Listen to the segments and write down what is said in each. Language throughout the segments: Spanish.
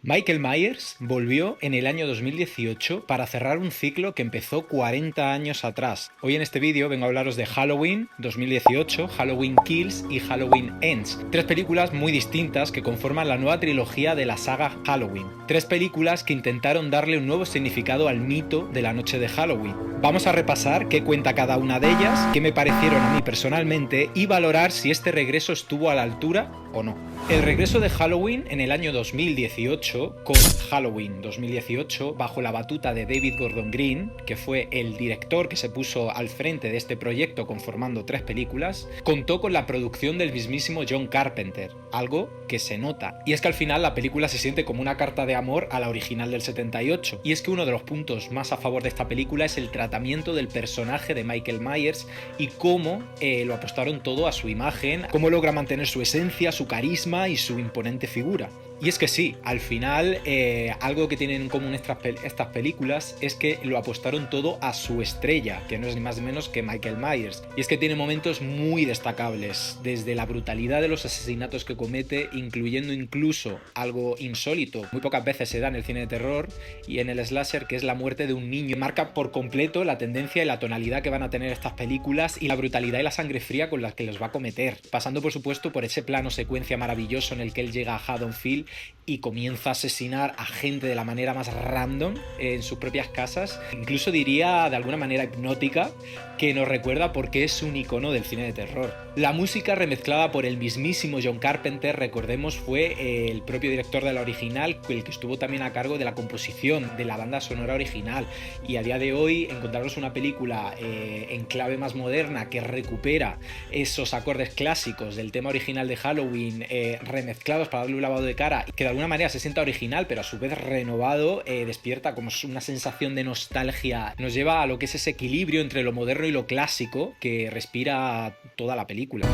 Michael Myers volvió en el año 2018 para cerrar un ciclo que empezó 40 años atrás. Hoy en este vídeo vengo a hablaros de Halloween 2018, Halloween Kills y Halloween Ends. Tres películas muy distintas que conforman la nueva trilogía de la saga Halloween. Tres películas que intentaron darle un nuevo significado al mito de la noche de Halloween. Vamos a repasar qué cuenta cada una de ellas, qué me parecieron a mí personalmente y valorar si este regreso estuvo a la altura o no. El regreso de Halloween en el año 2018 con Halloween 2018 bajo la batuta de David Gordon Green, que fue el director que se puso al frente de este proyecto conformando tres películas, contó con la producción del mismísimo John Carpenter, algo que se nota. Y es que al final la película se siente como una carta de amor a la original del 78. Y es que uno de los puntos más a favor de esta película es el tratamiento del personaje de Michael Myers y cómo lo apostaron todo a su imagen, cómo logra mantener su esencia, su carisma y su imponente figura. Y es que sí, al final algo que tienen en común estas películas es que lo apostaron todo a su estrella, que no es ni más ni menos que Michael Myers. Y es que tiene momentos muy destacables, desde la brutalidad de los asesinatos que comete, incluyendo incluso algo insólito, muy pocas veces se da en el cine de terror y en el slasher, que es la muerte de un niño. Marca por completo la tendencia y la tonalidad que van a tener estas películas y la brutalidad y la sangre fría con las que los va a cometer, pasando por supuesto por ese plano secuencia maravilloso en el que él llega a Haddonfield y comienza a asesinar a gente de la manera más random en sus propias casas, incluso diría de alguna manera hipnótica, que nos recuerda porque es un icono del cine de terror. La música remezclada por el mismísimo John Carpenter, recordemos, fue el propio director de la original, el que estuvo también a cargo de la composición de la banda sonora original, y a día de hoy encontraros una película en clave más moderna que recupera esos acordes clásicos del tema original de Halloween remezclados para darle un lavado de cara, que de alguna manera se sienta original pero a su vez renovado, despierta como una sensación de nostalgia, nos lleva a lo que es ese equilibrio entre lo moderno y lo clásico que respira toda la película.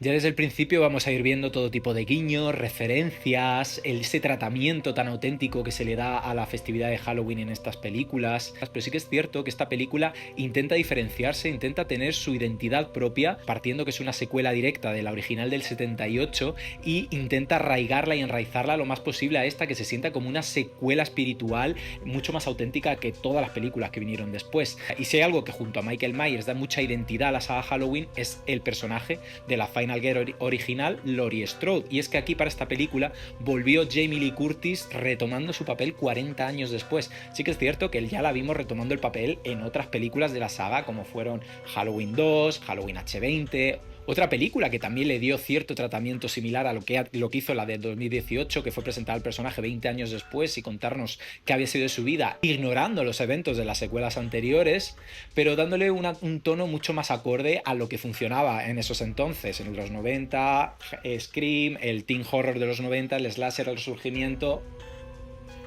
Ya desde el principio vamos a ir viendo todo tipo de guiños, referencias, ese tratamiento tan auténtico que se le da a la festividad de Halloween en estas películas. Pero sí que es cierto que esta película intenta diferenciarse, intenta tener su identidad propia, partiendo que es una secuela directa de la original del 78 y intenta arraigarla y enraizarla lo más posible a esta, que se sienta como una secuela espiritual mucho más auténtica que todas las películas que vinieron después. Y si hay algo que junto a Michael Myers da mucha identidad a la saga Halloween es el personaje de la Final Girl original, Laurie Strode. Y es que aquí para esta película volvió Jamie Lee Curtis retomando su papel 40 años después. Sí que es cierto que ya la vimos retomando el papel en otras películas de la saga, como fueron Halloween 2, Halloween H20... Otra película que también le dio cierto tratamiento similar a lo que hizo la de 2018, que fue presentar al personaje 20 años después y contarnos qué había sido de su vida, ignorando los eventos de las secuelas anteriores, pero dándole un tono mucho más acorde a lo que funcionaba en esos entonces, en los 90, Scream, el teen horror de los 90, el slasher, el resurgimiento.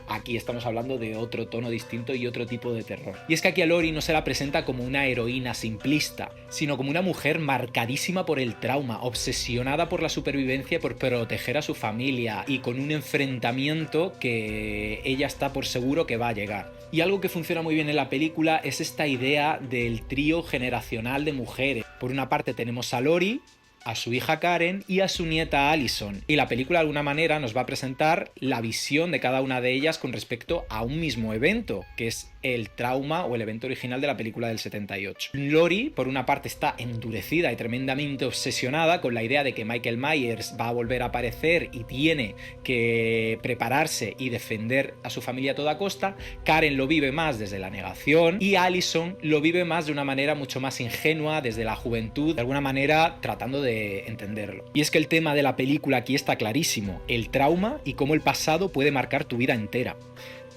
Aquí estamos hablando de otro tono distinto y otro tipo de terror. Y es que aquí a Laurie no se la presenta como una heroína simplista, sino como una mujer marcadísima por el trauma, obsesionada por la supervivencia y por proteger a su familia, y con un enfrentamiento que ella está por seguro que va a llegar. Y algo que funciona muy bien en la película es esta idea del trío generacional de mujeres. Por una parte tenemos a Laurie, a su hija Karen y a su nieta Allison. Y la película de alguna manera nos va a presentar la visión de cada una de ellas con respecto a un mismo evento, que es el trauma o el evento original de la película del 78. Laurie, por una parte, está endurecida y tremendamente obsesionada con la idea de que Michael Myers va a volver a aparecer y tiene que prepararse y defender a su familia a toda costa. Karen lo vive más desde la negación y Allison lo vive más de una manera mucho más ingenua, desde la juventud, de alguna manera tratando de entenderlo. Y es que el tema de la película aquí está clarísimo: el trauma y cómo el pasado puede marcar tu vida entera.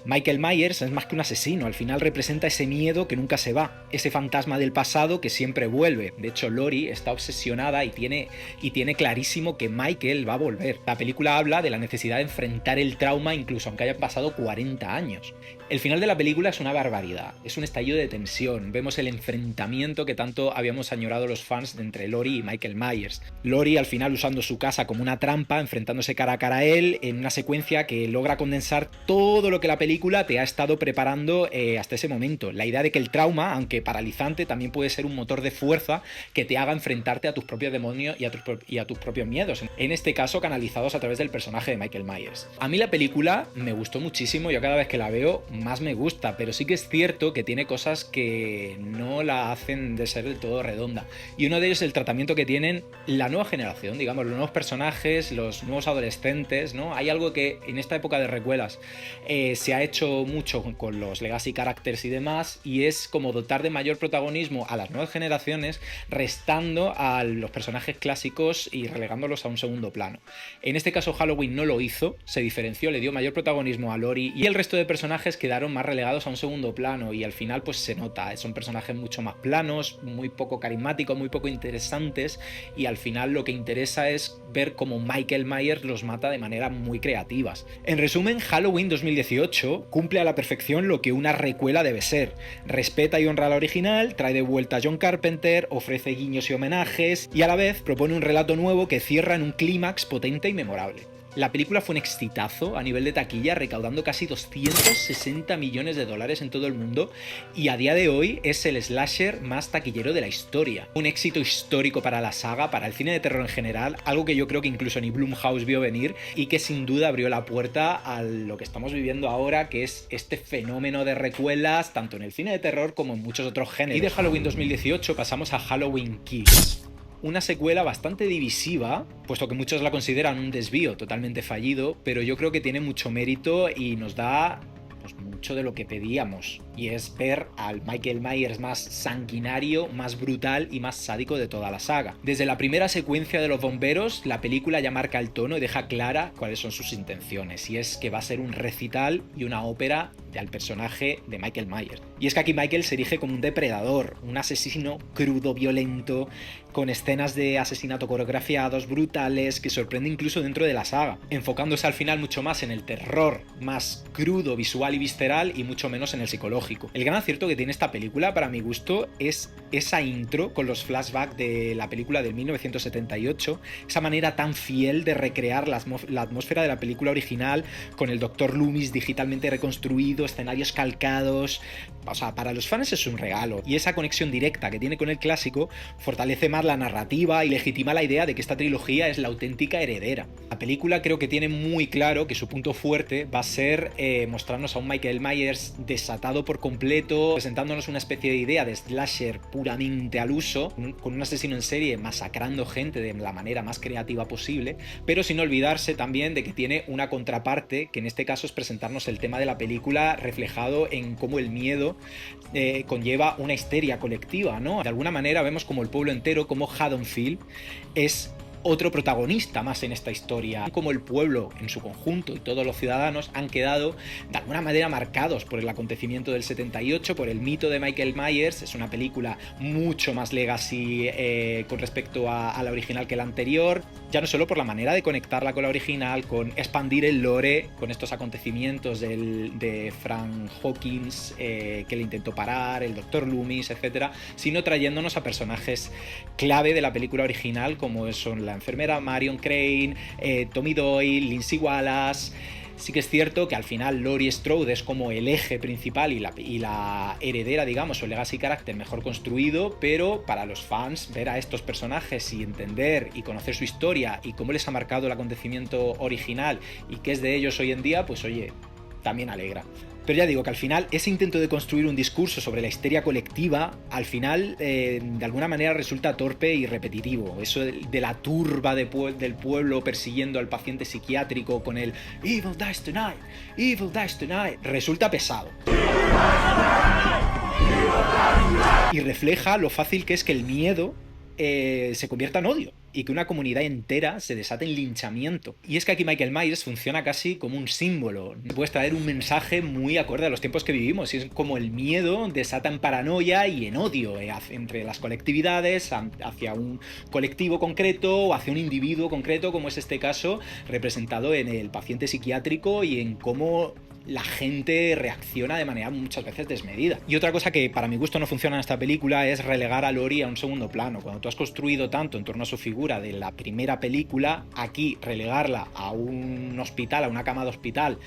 Michael Myers es más que un asesino, al final representa ese miedo que nunca se va, ese fantasma del pasado que siempre vuelve. De hecho, Laurie está obsesionada y tiene clarísimo que Michael va a volver. La película habla de la necesidad de enfrentar el trauma incluso aunque hayan pasado 40 años. El final de la película es una barbaridad, es un estallido de tensión, vemos el enfrentamiento que tanto habíamos añorado los fans entre Laurie y Michael Myers. Laurie al final usando su casa como una trampa, enfrentándose cara a cara a él en una secuencia que logra condensar todo lo que la película película te ha estado preparando hasta ese momento. La idea de que el trauma, aunque paralizante, también puede ser un motor de fuerza que te haga enfrentarte a tus propios demonios y a tus propios miedos, en este caso canalizados a través del personaje de Michael Myers. A mí la película me gustó muchísimo, yo cada vez que la veo más me gusta, pero sí que es cierto que tiene cosas que no la hacen de ser del todo redonda, y uno de ellos es el tratamiento que tienen la nueva generación, digamos, los nuevos personajes, los nuevos adolescentes, ¿no? Hay algo que en esta época de recuelas se ha hecho mucho con los legacy characters y demás, y es como dotar de mayor protagonismo a las nuevas generaciones, restando a los personajes clásicos y relegándolos a un segundo plano. En este caso Halloween no lo hizo, se diferenció, le dio mayor protagonismo a Laurie, y el resto de personajes quedaron más relegados a un segundo plano, y al final pues se nota, son personajes mucho más planos, muy poco carismáticos, muy poco interesantes, y al final lo que interesa es ver cómo Michael Myers los mata de manera muy creativas. En resumen, Halloween 2018 cumple a la perfección lo que una recuela debe ser. Respeta y honra a la original, trae de vuelta a John Carpenter, ofrece guiños y homenajes, y a la vez propone un relato nuevo que cierra en un clímax potente y memorable. La película fue un exitazo a nivel de taquilla, recaudando casi 260 millones de dólares en todo el mundo, y a día de hoy es el slasher más taquillero de la historia. Un éxito histórico para la saga, para el cine de terror en general, algo que yo creo que incluso ni Blumhouse vio venir, y que sin duda abrió la puerta a lo que estamos viviendo ahora, que es este fenómeno de recuelas, tanto en el cine de terror como en muchos otros géneros. Y de Halloween 2018 pasamos a Halloween Kills. Una secuela bastante divisiva, puesto que muchos la consideran un desvío totalmente fallido, pero yo creo que tiene mucho mérito y nos da pues mucho de lo que pedíamos, y es ver al Michael Myers más sanguinario, más brutal y más sádico de toda la saga. Desde la primera secuencia de los bomberos, la película ya marca el tono y deja clara cuáles son sus intenciones, y es que va a ser un recital y una ópera del personaje de Michael Myers. Y es que aquí Michael se erige como un depredador, un asesino crudo, violento, con escenas de asesinato coreografiados, brutales, que sorprende incluso dentro de la saga, enfocándose al final mucho más en el terror más crudo, visual y visceral, y mucho menos en el psicológico. El gran acierto que tiene esta película, para mi gusto, es esa intro con los flashbacks de la película de 1978, esa manera tan fiel de recrear la atmósfera de la película original, con el Dr. Loomis digitalmente reconstruido, escenarios calcados. O sea, para los fans es un regalo, y esa conexión directa que tiene con el clásico fortalece más la narrativa y legitima la idea de que esta trilogía es la auténtica heredera. La película creo que tiene muy claro que su punto fuerte va a ser mostrarnos a un Michael Myers desatado por completo, presentándonos una especie de idea de slasher puramente al uso, con un asesino en serie masacrando gente de la manera más creativa posible, pero sin olvidarse también de que tiene una contraparte, que en este caso es presentarnos el tema de la película reflejado en cómo el miedo conlleva una histeria colectiva, ¿no? De alguna manera vemos como el pueblo entero, como Haddonfield es otro protagonista más en esta historia, como el pueblo en su conjunto y todos los ciudadanos han quedado de alguna manera marcados por el acontecimiento del 78, por el mito de Michael Myers. Es una película mucho más legacy con respecto a la original que la anterior, ya no solo por la manera de conectarla con la original, con expandir el lore, con estos acontecimientos de Frank Hawkins que le intentó parar, el Dr. Loomis, etcétera, sino trayéndonos a personajes clave de la película original, como son la enfermera Marion Crane, Tommy Doyle, Lindsay Wallace. Sí que es cierto que al final Laurie Strode es como el eje principal y la heredera, digamos, o el legacy character mejor construido, pero para los fans ver a estos personajes y entender y conocer su historia y cómo les ha marcado el acontecimiento original y qué es de ellos hoy en día, pues oye, también alegra. Pero ya digo que al final ese intento de construir un discurso sobre la histeria colectiva, al final de alguna manera resulta torpe y repetitivo. Eso de la turba del pueblo persiguiendo al paciente psiquiátrico con el Evil dies tonight, Evil dies tonight, resulta pesado. Y refleja lo fácil que es que el miedo se convierta en odio y que una comunidad entera se desate en linchamiento. Y es que aquí Michael Myers funciona casi como un símbolo. Puedes traer un mensaje muy acorde a los tiempos que vivimos, y es como el miedo desata en paranoia y en odio entre las colectividades, hacia un colectivo concreto o hacia un individuo concreto, como es este caso representado en el paciente psiquiátrico, y en cómo la gente reacciona de manera muchas veces desmedida. Y otra cosa que para mi gusto no funciona en esta película es relegar a Laurie a un segundo plano. Cuando tú has construido tanto en torno a su figura de la primera película, aquí relegarla a un hospital, a una cama de hospital,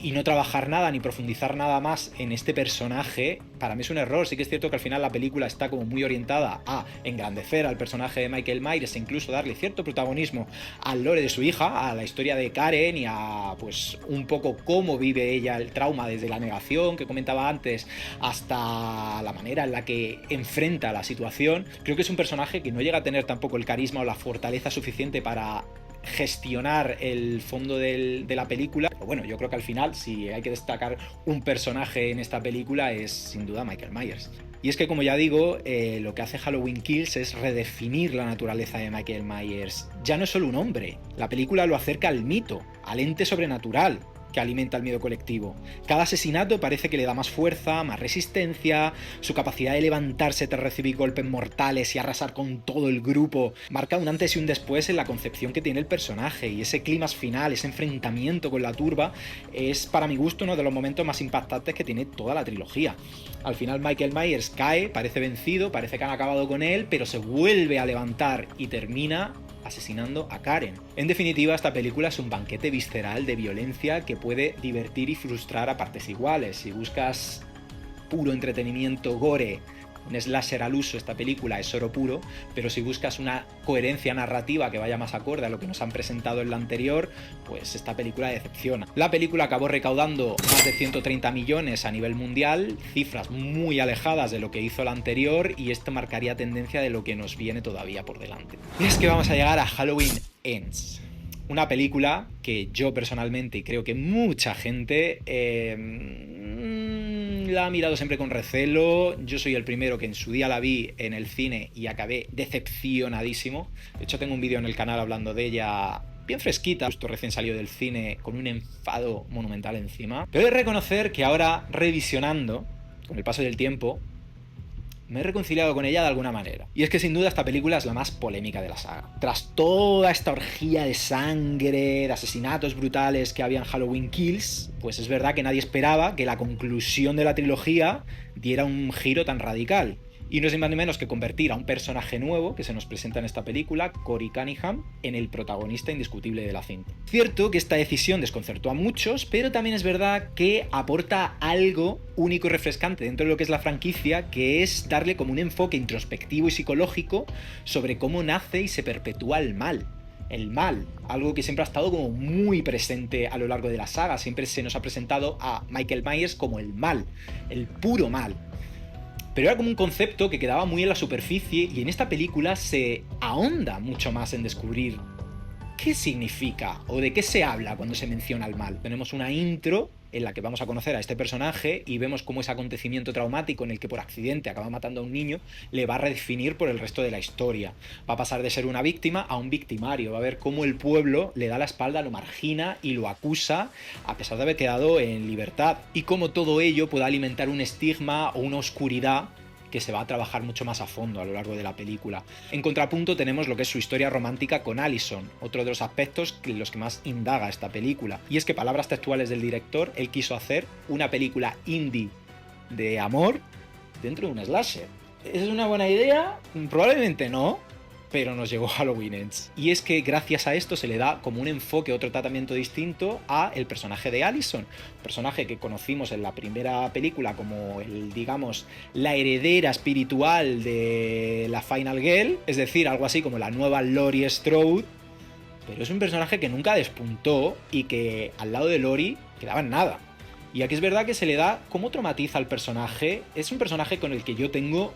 y no trabajar nada ni profundizar nada más en este personaje, para mí es un error. Sí que es cierto que al final la película está como muy orientada a engrandecer al personaje de Michael Myers e incluso darle cierto protagonismo al lore de su hija, a la historia de Karen y a pues un poco cómo vive ella el trauma desde la negación que comentaba antes hasta la manera en la que enfrenta la situación. Creo que es un personaje que no llega a tener tampoco el carisma o la fortaleza suficiente para gestionar el fondo de la película. Pero bueno, yo creo que al final, si hay que destacar un personaje en esta película, es sin duda Michael Myers. Y es que, como ya digo, lo que hace Halloween Kills es redefinir la naturaleza de Michael Myers. Ya no es solo un hombre, la película lo acerca al mito, al ente sobrenatural que alimenta el miedo colectivo. Cada asesinato parece que le da más fuerza, más resistencia, su capacidad de levantarse tras recibir golpes mortales y arrasar con todo el grupo marca un antes y un después en la concepción que tiene el personaje, y ese clímax final, ese enfrentamiento con la turba, es para mi gusto uno de los momentos más impactantes que tiene toda la trilogía. Al final Michael Myers cae, parece vencido, parece que han acabado con él, pero se vuelve a levantar y termina asesinando a Karen. En definitiva, esta película es un banquete visceral de violencia que puede divertir y frustrar a partes iguales. Si buscas puro entretenimiento gore, un slasher al uso, esta película es oro puro, pero si buscas una coherencia narrativa que vaya más acorde a lo que nos han presentado en la anterior, pues esta película decepciona. La película acabó recaudando más de 130 millones a nivel mundial, cifras muy alejadas de lo que hizo la anterior, y esto marcaría tendencia de lo que nos viene todavía por delante. Y es que vamos a llegar a Halloween Ends. Una película que yo personalmente, y creo que mucha gente, la ha mirado siempre con recelo. Yo soy el primero que en su día la vi en el cine y acabé decepcionadísimo. De hecho, tengo un vídeo en el canal hablando de ella bien fresquita, justo recién salió del cine, con un enfado monumental encima. Pero he de reconocer que ahora, revisionando, con el paso del tiempo, me he reconciliado con ella de alguna manera. Y es que sin duda esta película es la más polémica de la saga. Tras toda esta orgía de sangre, de asesinatos brutales que había en Halloween Kills, pues es verdad que nadie esperaba que la conclusión de la trilogía diera un giro tan radical. Y no es ni más ni menos que convertir a un personaje nuevo que se nos presenta en esta película, Corey Cunningham, en el protagonista indiscutible de la cinta. Cierto que esta decisión desconcertó a muchos, pero también es verdad que aporta algo único y refrescante dentro de lo que es la franquicia, que es darle como un enfoque introspectivo y psicológico sobre cómo nace y se perpetúa el mal. El mal, algo que siempre ha estado como muy presente a lo largo de la saga. Siempre se nos ha presentado a Michael Myers como el mal, el puro mal. Pero era como un concepto que quedaba muy en la superficie, y en esta película se ahonda mucho más en descubrir qué significa o de qué se habla cuando se menciona el mal. Tenemos una intro en la que vamos a conocer a este personaje y vemos cómo ese acontecimiento traumático en el que por accidente acaba matando a un niño le va a redefinir por el resto de la historia. Va a pasar de ser una víctima a un victimario. Va a ver cómo el pueblo le da la espalda, lo margina y lo acusa a pesar de haber quedado en libertad, y cómo todo ello puede alimentar un estigma o una oscuridad que se va a trabajar mucho más a fondo a lo largo de la película. En contrapunto tenemos lo que es su historia romántica con Allison, otro de los aspectos en los que más indaga esta película. Y es que, palabras textuales del director, él quiso hacer una película indie de amor dentro de un slasher. ¿Es una buena idea? Probablemente no, pero nos llegó Halloween Ends. Y es que gracias a esto se le da como un enfoque, otro tratamiento distinto a el personaje de Allison, personaje que conocimos en la primera película como digamos, la heredera espiritual de la Final Girl, es decir, algo así como la nueva Laurie Strode, pero es un personaje que nunca despuntó y que al lado de Laurie quedaba en nada. Y aquí es verdad que se le da como otro matiz al personaje. Es un personaje con el que yo tengo,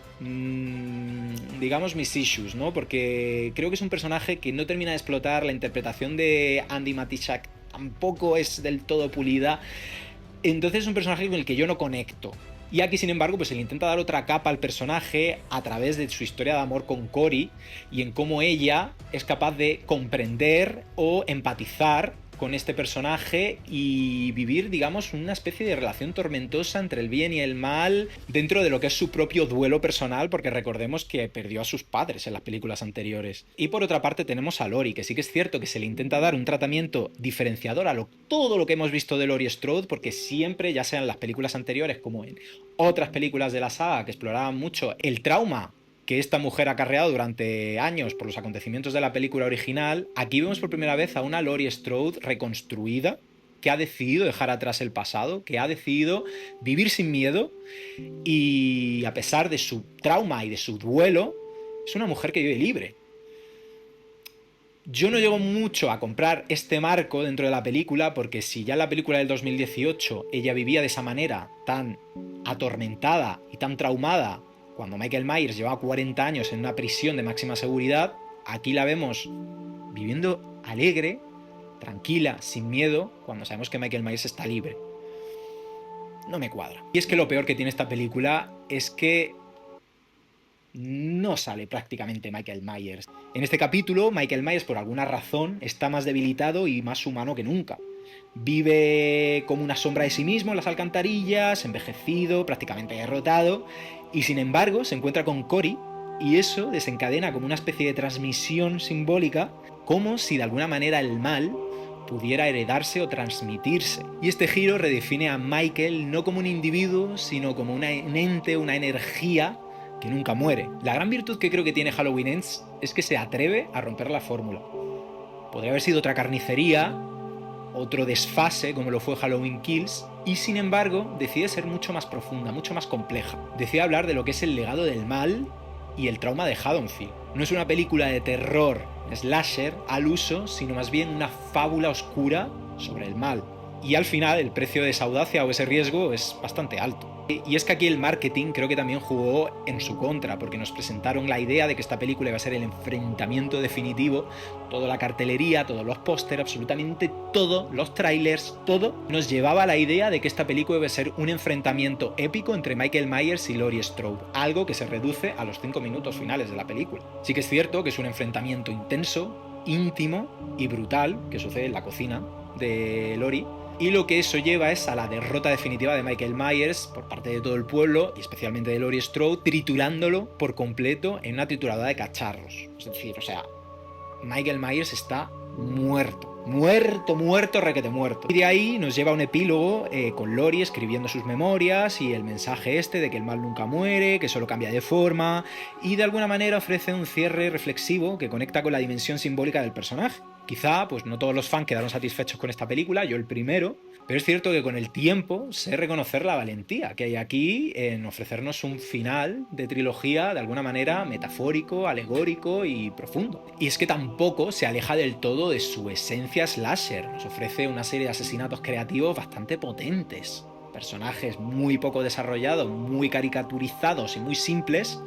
digamos, mis issues, ¿no? Porque creo que es un personaje que no termina de explotar. La interpretación de Andy Matichak tampoco es del todo pulida. Entonces es un personaje con el que yo no conecto. Y aquí, sin embargo, pues se le intenta dar otra capa al personaje a través de su historia de amor con Corey y en cómo ella es capaz de comprender o empatizar con este personaje y vivir, digamos, una especie de relación tormentosa entre el bien y el mal dentro de lo que es su propio duelo personal, porque recordemos que perdió a sus padres en las películas anteriores. Y por otra parte tenemos a Laurie, que sí que es cierto que se le intenta dar un tratamiento diferenciador a todo lo que hemos visto de Laurie Strode, porque siempre, ya sea en las películas anteriores como en otras películas de la saga que exploraban mucho el trauma que esta mujer ha acarreado durante años por los acontecimientos de la película original, aquí vemos por primera vez a una Laurie Strode reconstruida, que ha decidido dejar atrás el pasado, que ha decidido vivir sin miedo y a pesar de su trauma y de su duelo, es una mujer que vive libre. Yo no llego mucho a comprar este marco dentro de la película porque si ya en la película del 2018 ella vivía de esa manera tan atormentada y tan traumada cuando Michael Myers llevaba 40 años en una prisión de máxima seguridad, aquí la vemos viviendo alegre, tranquila, sin miedo, cuando sabemos que Michael Myers está libre. No me cuadra. Y es que lo peor que tiene esta película es que no sale prácticamente Michael Myers. En este capítulo, Michael Myers, por alguna razón, está más debilitado y más humano que nunca. Vive como una sombra de sí mismo en las alcantarillas, envejecido, prácticamente derrotado, y sin embargo se encuentra con Cory, y eso desencadena como una especie de transmisión simbólica, como si de alguna manera el mal pudiera heredarse o transmitirse. Y este giro redefine a Michael no como un individuo, sino como un ente, una energía que nunca muere. La gran virtud que creo que tiene Halloween Ends es que se atreve a romper la fórmula. Podría haber sido otra carnicería, otro desfase como lo fue Halloween Kills, y sin embargo decide ser mucho más profunda, mucho más compleja. Decide hablar de lo que es el legado del mal y el trauma de Haddonfield. No es una película de terror slasher al uso, sino más bien una fábula oscura sobre el mal. Y al final el precio de esa audacia o ese riesgo es bastante alto. Y es que aquí el marketing creo que también jugó en su contra, porque nos presentaron la idea de que esta película iba a ser el enfrentamiento definitivo. Toda la cartelería, todos los pósters, absolutamente todo, los trailers, todo nos llevaba a la idea de que esta película iba a ser un enfrentamiento épico entre Michael Myers y Laurie Strode, algo que se reduce a los 5 minutos finales de la película. Sí que es cierto que es un enfrentamiento intenso, íntimo y brutal que sucede en la cocina de Laurie, y lo que eso lleva es a la derrota definitiva de Michael Myers por parte de todo el pueblo y especialmente de Laurie Strode, triturándolo por completo en una trituradora de cacharros. Es decir, o sea, Michael Myers está muerto. Muerto, requete muerto. Y de ahí nos lleva a un epílogo con Laurie escribiendo sus memorias y el mensaje este de que el mal nunca muere, que solo cambia de forma, y de alguna manera ofrece un cierre reflexivo que conecta con la dimensión simbólica del personaje. Quizá, pues no todos los fans quedaron satisfechos con esta película, yo el primero, pero es cierto que con el tiempo sé reconocer la valentía que hay aquí en ofrecernos un final de trilogía de alguna manera metafórico, alegórico y profundo. Y es que tampoco se aleja del todo de su esencia slasher, nos ofrece una serie de asesinatos creativos bastante potentes, personajes muy poco desarrollados, muy caricaturizados y muy simples,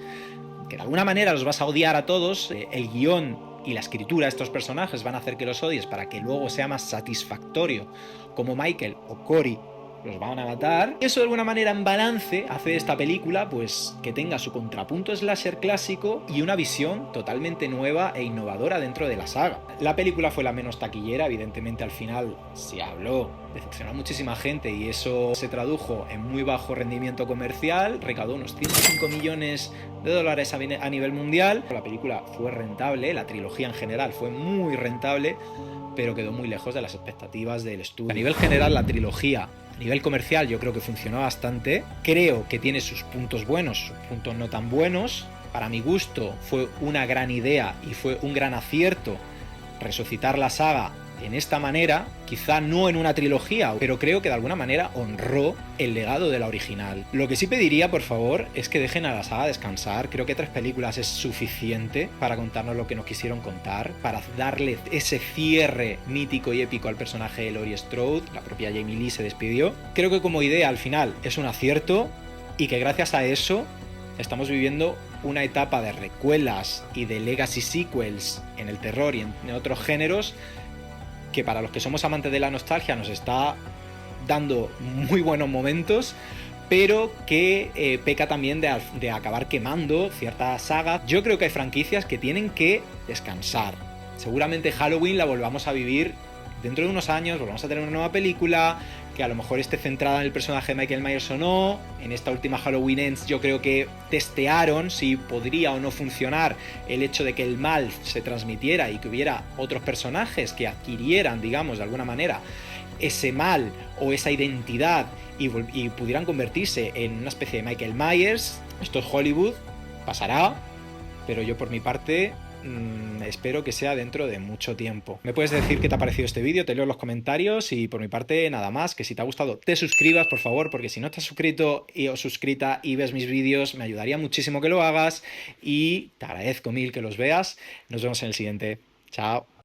que de alguna manera los vas a odiar a todos. El guión y la escritura de estos personajes van a hacer que los odies para que luego sea más satisfactorio como Michael o Cory los van a matar. Eso de alguna manera en balance hace de esta película pues que tenga su contrapunto slasher clásico y una visión totalmente nueva e innovadora dentro de la saga. La película fue la menos taquillera, evidentemente al final se habló, decepcionó a muchísima gente y eso se tradujo en muy bajo rendimiento comercial, recaudó unos 105 millones de dólares a nivel mundial. La película fue rentable, la trilogía en general fue muy rentable, pero quedó muy lejos de las expectativas del estudio. A nivel general, la trilogía, a nivel comercial, yo creo que funcionó bastante. Creo que tiene sus puntos buenos, sus puntos no tan buenos. Para mi gusto, fue una gran idea y fue un gran acierto resucitar la saga en esta manera, quizá no en una trilogía, pero creo que de alguna manera honró el legado de la original. Lo que sí pediría, por favor, es que dejen a la saga descansar. Creo que 3 películas es suficiente para contarnos lo que nos quisieron contar, para darle ese cierre mítico y épico al personaje de Laurie Strode. La propia Jamie Lee se despidió. Creo que como idea al final es un acierto y que gracias a eso estamos viviendo una etapa de recuelas y de legacy sequels en el terror y en otros géneros que para los que somos amantes de la nostalgia nos está dando muy buenos momentos, pero que peca también de acabar quemando ciertas sagas. Yo creo que hay franquicias que tienen que descansar. Seguramente Halloween la volvamos a vivir dentro de unos años volvamos a tener una nueva película que a lo mejor esté centrada en el personaje de Michael Myers o no. En esta última Halloween Ends yo creo que testearon si podría o no funcionar el hecho de que el mal se transmitiera y que hubiera otros personajes que adquirieran, digamos, de alguna manera ese mal o esa identidad y pudieran convertirse en una especie de Michael Myers. Esto es Hollywood, pasará, pero yo por mi parte espero que sea dentro de mucho tiempo. Me puedes decir qué te ha parecido este vídeo, te leo en los comentarios y por mi parte nada más, que si te ha gustado te suscribas por favor, porque si no estás suscrito o suscrita y ves mis vídeos me ayudaría muchísimo que lo hagas y te agradezco mil que los veas. Nos vemos en el siguiente. Chao.